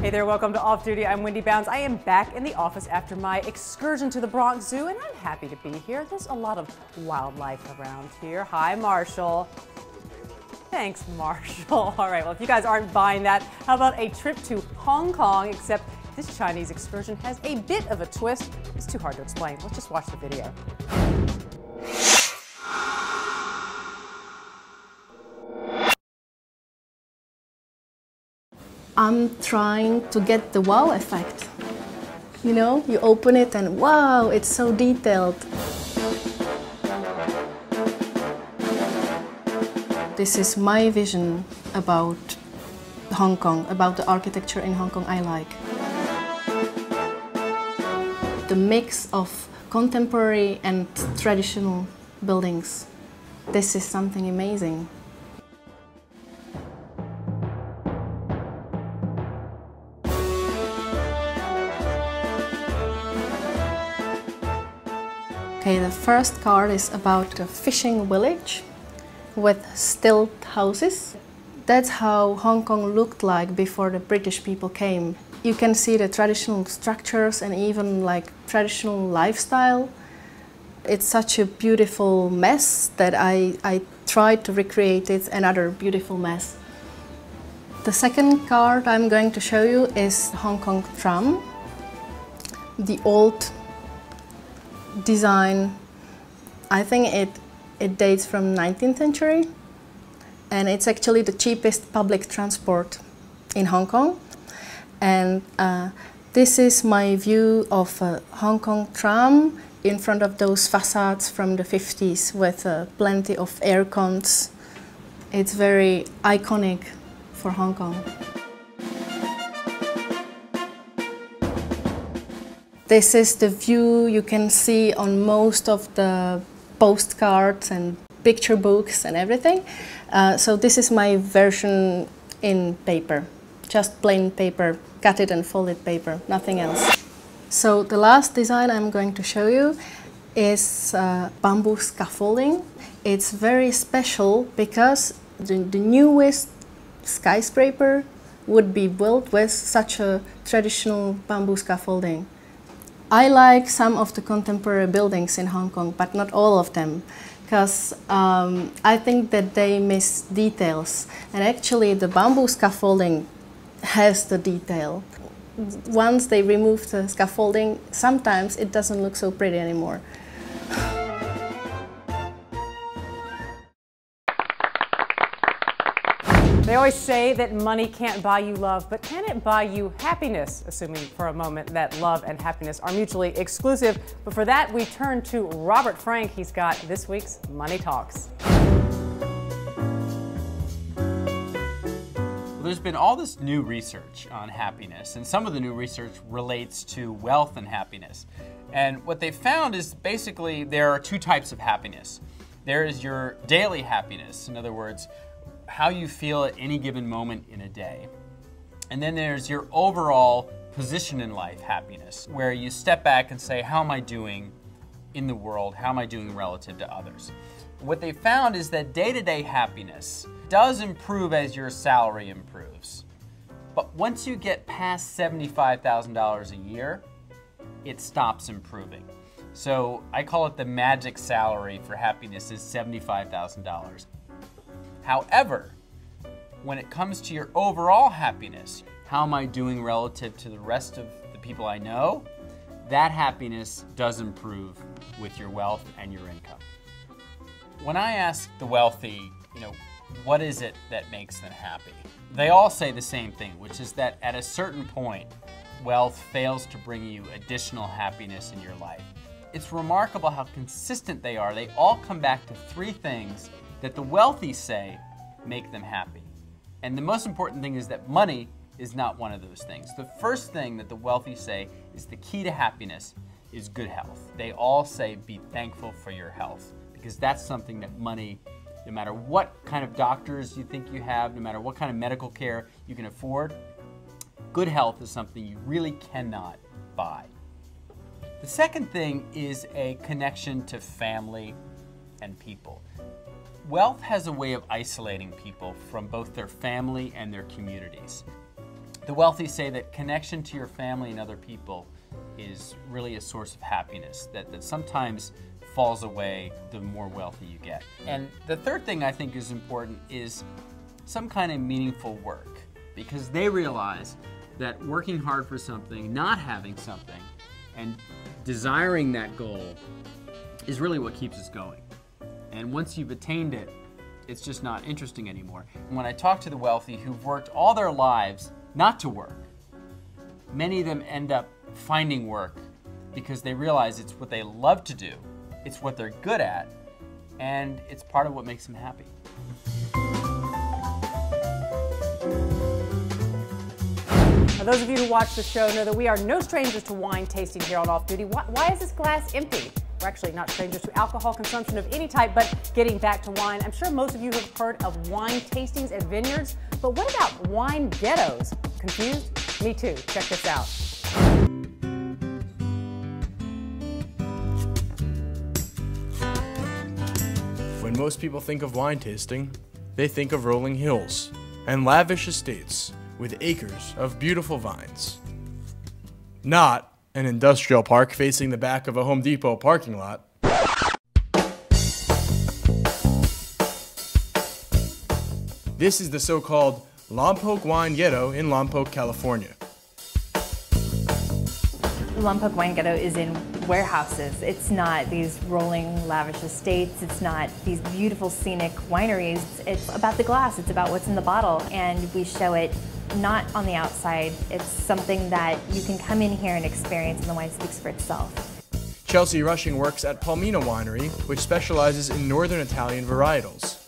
Hey there, welcome to Off Duty. I'm Wendy Bounds. I am back in the office after my excursion to the Bronx Zoo, and I'm happy to be here. There's a lot of wildlife around here. Hi, Marshall. Thanks, Marshall. All right, well, if you guys aren't buying that, how about a trip to Hong Kong, except this Chinese excursion has a bit of a twist. It's too hard to explain. Let's just watch the video. I'm trying to get the wow effect. You know, you open it and wow, it's so detailed. This is my vision about Hong Kong, about the architecture in Hong Kong I like. The mix of contemporary and traditional buildings. This is something amazing. Okay, the first card is about a fishing village with stilt houses. That's how Hong Kong looked like before the British people came. You can see the traditional structures and even like traditional lifestyle. It's such a beautiful mess that I tried to recreate it, another beautiful mess. The second card I'm going to show you is Hong Kong tram. The old design, I think it dates from 19th century, and it's actually the cheapest public transport in Hong Kong. And this is my view of a Hong Kong tram in front of those facades from the 50s with plenty of air cons. It's very iconic for Hong Kong. This is the view you can see on most of the postcards and picture books and everything. So this is my version in paper, just plain paper, cutted and folded paper, nothing else. So the last design I'm going to show you is bamboo scaffolding. It's very special because the newest skyscraper would be built with such a traditional bamboo scaffolding. I like some of the contemporary buildings in Hong Kong, but not all of them, because I think that they miss details. And actually the bamboo scaffolding has the detail. Once they remove the scaffolding, sometimes it doesn't look so pretty anymore. They always say that money can't buy you love, but can it buy you happiness? Assuming for a moment that love and happiness are mutually exclusive. But for that, we turn to Robert Frank. He's got this week's Money Talks. There's been all this new research on happiness, and some of the new research relates to wealth and happiness. And what they found is basically there are two types of happiness. There is your daily happiness, in other words, how you feel at any given moment in a day. And then there's your overall position in life happiness, where you step back and say, how am I doing in the world? How am I doing relative to others? What they found is that day-to-day happiness does improve as your salary improves. But once you get past $75,000 a year, it stops improving. So I call it the magic salary for happiness is $75,000. However, when it comes to your overall happiness, how am I doing relative to the rest of the people I know? That happiness does improve with your wealth and your income. When I ask the wealthy, what is it that makes them happy? They all say the same thing, which is that at a certain point, wealth fails to bring you additional happiness in your life. It's remarkable how consistent they are. They all come back to three things that the wealthy say make them happy. And the most important thing is that money is not one of those things. The first thing that the wealthy say is the key to happiness is good health. They all say be thankful for your health, because that's something that money, no matter what kind of doctors you think you have, no matter what kind of medical care you can afford, good health is something you really cannot buy. The second thing is a connection to family and people. Wealth has a way of isolating people from both their family and their communities. The wealthy say that connection to your family and other people is really a source of happiness that sometimes falls away the more wealthy you get. And the third thing I think is important is some kind of meaningful work, because they realize that working hard for something, not having something, and desiring that goal is really what keeps us going. And once you've attained it, it's just not interesting anymore. And when I talk to the wealthy who've worked all their lives not to work, many of them end up finding work because they realize it's what they love to do, it's what they're good at, and it's part of what makes them happy. Now, those of you who watch the show know that we are no strangers to wine tasting here on Off Duty. Why is this glass empty? We're actually not strangers to alcohol consumption of any type, but getting back to wine, I'm sure most of you have heard of wine tastings at vineyards, but what about wine ghettos? Confused? Me too. Check this out. When most people think of wine tasting, they think of rolling hills and lavish estates with acres of beautiful vines. Not an industrial park facing the back of a Home Depot parking lot. This is the so-called Lompoc Wine Ghetto in Lompoc, California. Lompoc Wine Ghetto is in warehouses. It's not these rolling, lavish estates. It's not these beautiful, scenic wineries. It's about the glass. It's about what's in the bottle. And we show it not on the outside. It's something that you can come in here and experience, and the wine speaks for itself. Chelsea Rushing works at Palmina Winery, which specializes in northern Italian varietals.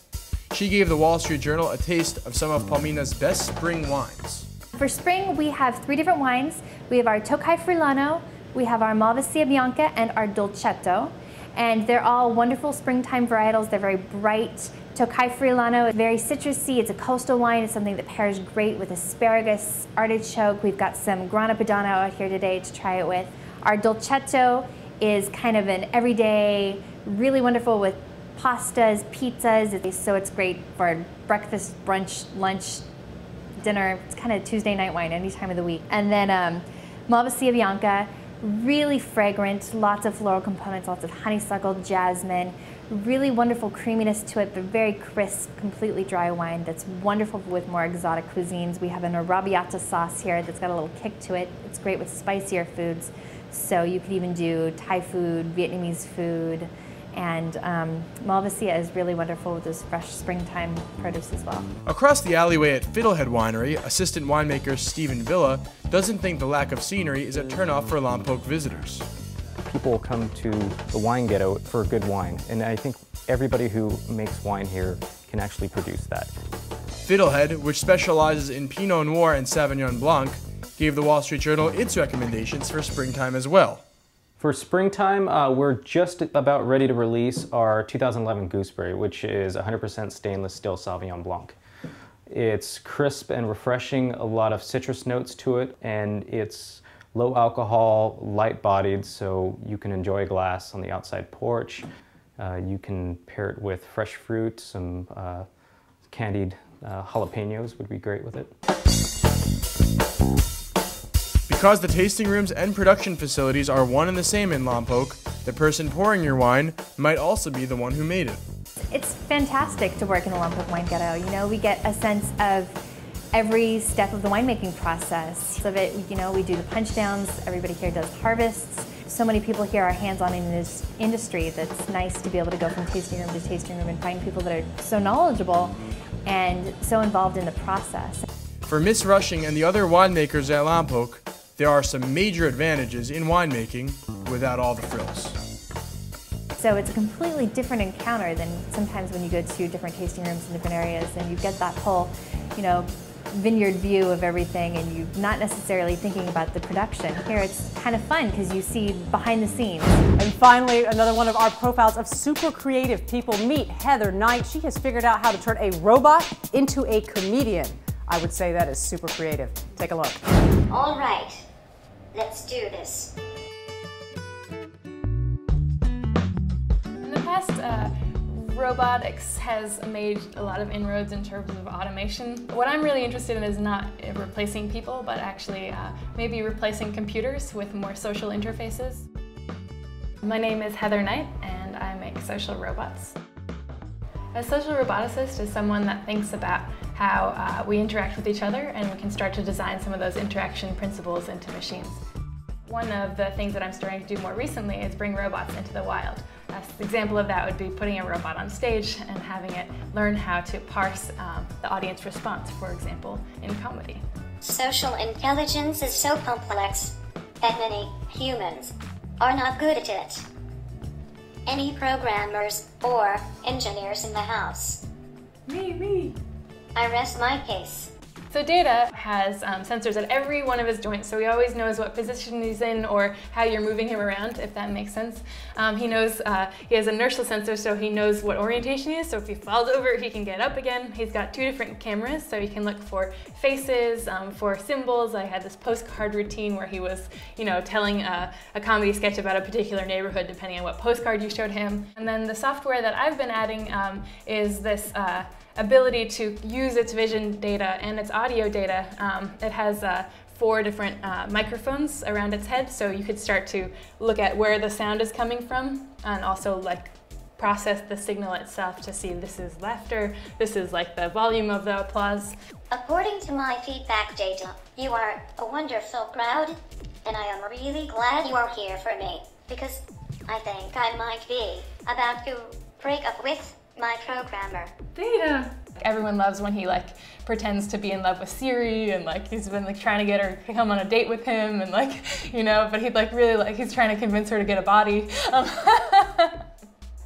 She gave the Wall Street Journal a taste of some of Palmina's best spring wines. For spring, we have 3 different wines. We have our Tokai Friulano, we have our Malvasia Bianca, and our Dolcetto. And they're all wonderful springtime varietals. They're very bright. Tokai Friulano is very citrusy. It's a coastal wine. It's something that pairs great with asparagus, artichoke. We've got some Grana Padano out here today to try it with. Our Dolcetto is kind of an everyday, really wonderful with pastas, pizzas. So it's great for breakfast, brunch, lunch, dinner. It's kind of Tuesday night wine any time of the week. And then Malvasia Bianca, really fragrant, lots of floral components, lots of honeysuckle, jasmine, really wonderful creaminess to it, but very crisp, completely dry wine that's wonderful with more exotic cuisines. We have an arrabbiata sauce here that's got a little kick to it. It's great with spicier foods. So you could even do Thai food, Vietnamese food, and Malvasia is really wonderful with this fresh springtime produce as well. Across the alleyway at Fiddlehead Winery, assistant winemaker Stephen Villa doesn't think the lack of scenery is a turnoff for Lompoc visitors. People come to the wine ghetto for good wine, and I think everybody who makes wine here can actually produce that. Fiddlehead, which specializes in Pinot Noir and Sauvignon Blanc, gave the Wall Street Journal its recommendations for springtime as well. For springtime, we're just about ready to release our 2011 Gooseberry, which is 100% stainless steel Sauvignon Blanc. It's crisp and refreshing, a lot of citrus notes to it, and it's low alcohol, light bodied, so you can enjoy a glass on the outside porch. You can pair it with fresh fruit, some candied jalapenos would be great with it. Because the tasting rooms and production facilities are one and the same in Lompoc, the person pouring your wine might also be the one who made it. It's fantastic to work in the Lompoc Wine Ghetto. You know, we get a sense of every step of the winemaking process. Of it, you know, we do the punch downs, everybody here does harvests. So many people here are hands-on in this industry that's nice to be able to go from tasting room to tasting room and find people that are so knowledgeable and so involved in the process. For Miss Rushing and the other winemakers at Lompoc, there are some major advantages in winemaking without all the frills. So it's a completely different encounter than sometimes when you go to different tasting rooms in different areas and you get that whole, you know, vineyard view of everything and you're not necessarily thinking about the production. Here it's kind of fun because you see behind the scenes. And finally, another one of our profiles of super creative people. Meet Heather Knight. She has figured out how to turn a robot into a comedian. I would say that is super creative. Take a look. All right, let's do this. In the past Robotics has made a lot of inroads in terms of automation. What I'm really interested in is not replacing people, but actually maybe replacing computers with more social interfaces. My name is Heather Knight, and I make social robots. A social roboticist is someone that thinks about how we interact with each other, and we can start to design some of those interaction principles into machines. One of the things that I'm starting to do more recently is bring robots into the wild. An example of that would be putting a robot on stage and having it learn how to parse the audience response, for example, in comedy. Social intelligence is so complex that many humans are not good at it. Any programmers or engineers in the house? Me. I rest my case. So Data has sensors at every one of his joints, so he always knows what position he's in or how you're moving him around, if that makes sense. He knows, he has inertial sensor, so he knows what orientation he is, so if he falls over, he can get up again. He's got 2 different cameras, so he can look for faces, for symbols. I had this postcard routine where he was, telling a comedy sketch about a particular neighborhood depending on what postcard you showed him. And then the software that I've been adding is this ability to use its vision data and its audio data. It has 4 different microphones around its head, so you could start to look at where the sound is coming from and also process the signal itself to see this is laughter, this is the volume of the applause. According to my feedback data, you are a wonderful crowd, and I am really glad you are here for me, because I think I might be about to break up with my programmer. Data! Everyone loves when he pretends to be in love with Siri, and he's been trying to get her to come on a date with him, and but he really he's trying to convince her to get a body.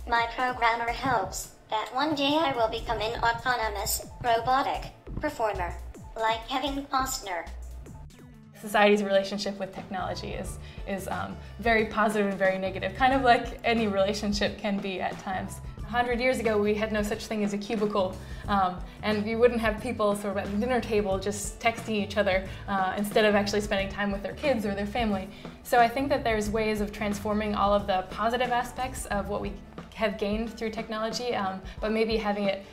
My programmer hopes that one day I will become an autonomous robotic performer like Kevin Costner. Society's relationship with technology is very positive and very negative, kind of like any relationship can be at times. 100 years ago, we had no such thing as a cubicle, and you wouldn't have people sort of at the dinner table just texting each other instead of actually spending time with their kids or their family. So I think that there's ways of transforming all of the positive aspects of what we have gained through technology, but maybe having it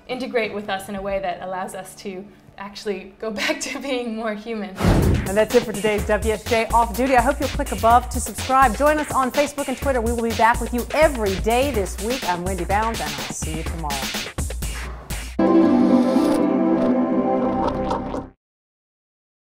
integrate with us in a way that allows us to actually go back to being more human. And that's it for today's WSJ Off Duty. I hope you'll click above to subscribe. Join us on Facebook and Twitter. We will be back with you every day this week. I'm Wendy Bounds, and I'll see you tomorrow.